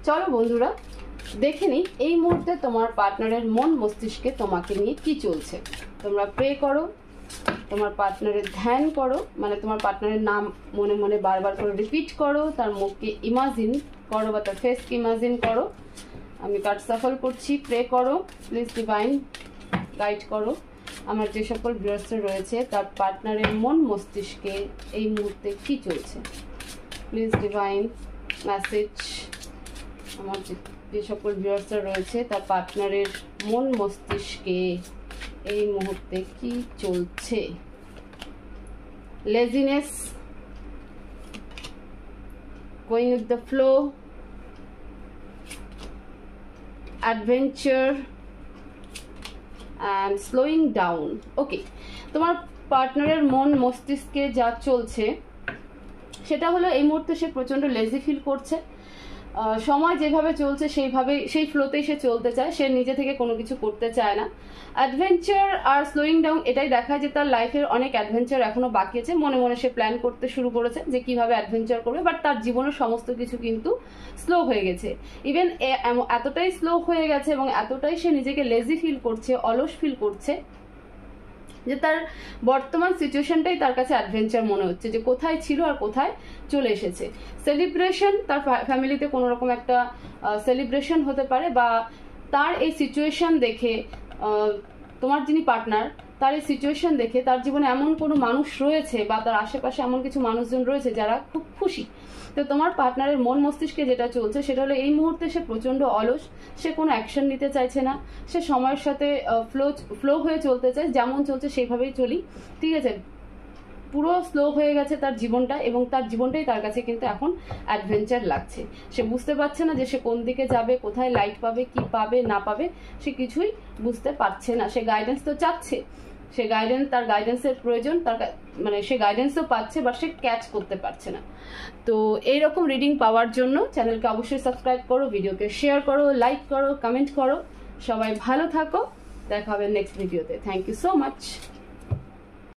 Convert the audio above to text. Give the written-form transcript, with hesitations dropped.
চলো বন্ধুরা দেখে নিই এই মুহূর্তে তোমার পার্টনারের মন মস্তিষ্কে তোমাকে নিয়ে কি চলছে। তোমরা প্রে করো, তোমার পার্টনারের ধ্যান করো, মানে তোমার পার্টনারের নাম মনে মনে বারবার করে রিপিট করো, তার মুখকে ইমাজিন করো বা তার ফেসকে ইমাজিন করো। আমি কার্ড সাফল করছি, প্রে করো, প্লিজ ডিভাইন গাইড করো আমার যে সকল ভিউয়ার্সরা রয়েছে তার পার্টনারের মন মস্তিষ্কে এই মুহূর্তে কি চলছে। প্লিজ ডিভাইন মেসেজ আমার যে সকল ভিউয়ার্সরা রয়েছে তার পার্টনারের মন মস্তিষ্কে এই মুহূর্তে কি চলছে। Laziness, going with the flow, adventure and slowing down. Okay, তোমার পার্টনারের মন মস্তিষ্কে যা চলছে সেটা হলো এই মুহূর্তে সে প্রচণ্ড লেজি ফিল করছে। সময় যেভাবে চলছে সেই ফ্লোতেই সে চলতে চায়, সে নিজে থেকে কোনো কিছু করতে চায় না। অ্যাডভেঞ্চার আর স্লোয়িং ডাউন এটাই দেখায় যে তার লাইফের অনেক অ্যাডভেঞ্চার এখনো বাকি আছে। মনে মনে সে প্ল্যান করতে শুরু করেছে যে কিভাবে অ্যাডভেঞ্চার করবে, বাট তার জীবনের সমস্ত কিছু কিন্তু স্লো হয়ে গেছে। ইভেন এতটাই স্লো হয়ে গেছে এবং এতটাই সে নিজেকে লেজি ফিল করছে, অলস ফিল করছে যে তার বর্তমান সিচুয়েশনটাই তার কাছে অ্যাডভেঞ্চার মনে হচ্ছে, যে কোথায় ছিল আর কোথায় চলে এসেছে। সেলিব্রেশন, তার ফ্যামিলিতে কোনো রকম একটা সেলিব্রেশন হতে পারে, বা তার এই সিচুয়েশন দেখে তোমার যিনি পার্টনার তার এই সিচুয়েশন দেখে তার জীবনে এমন কোনো মানুষ রয়েছে বা তার আশেপাশে এমন কিছু মানুষজন রয়েছে যারা খুব খুশি। তো তোমার পার্টনারের মন মস্তিষ্কে যেটা চলছে সেটা হলো এই মুহূর্তে সে প্রচণ্ড অলস, সে কোনো অ্যাকশন নিতে চাইছে না, সে সময়ের সাথে ফ্লো হয়ে চলতে চায়, যেমন চলছে সেইভাবেই চলি, ঠিক আছে। পুরো স্লো হয়ে গেছে তার জীবনটা এবং তার জীবনটাই তার কাছে কিন্তু এখন অ্যাডভেঞ্চার লাগছে। সে বুঝতে পারছে না যে সে কোন দিকে যাবে, কোথায় লাইট পাবে, কি পাবে না পাবে, সে কিছুই বুঝতে পারছে না। সে গাইডেন্স তো চাচ্ছে, সে তার গাইডেন্সের প্রয়োজন, মানে সে গাইডেন্সও পাচ্ছে বাট সে ক্যাচ করতে পারছে না। তো এইরকম রিডিং পাওয়ার জন্য চ্যানেলকে অবশ্যই সাবস্ক্রাইব করো, ভিডিওকে শেয়ার করো, লাইক করো, কমেন্ট করো। সবাই ভালো থাকো, দেখা হবে নেক্সট ভিডিওতে। Thank you so much.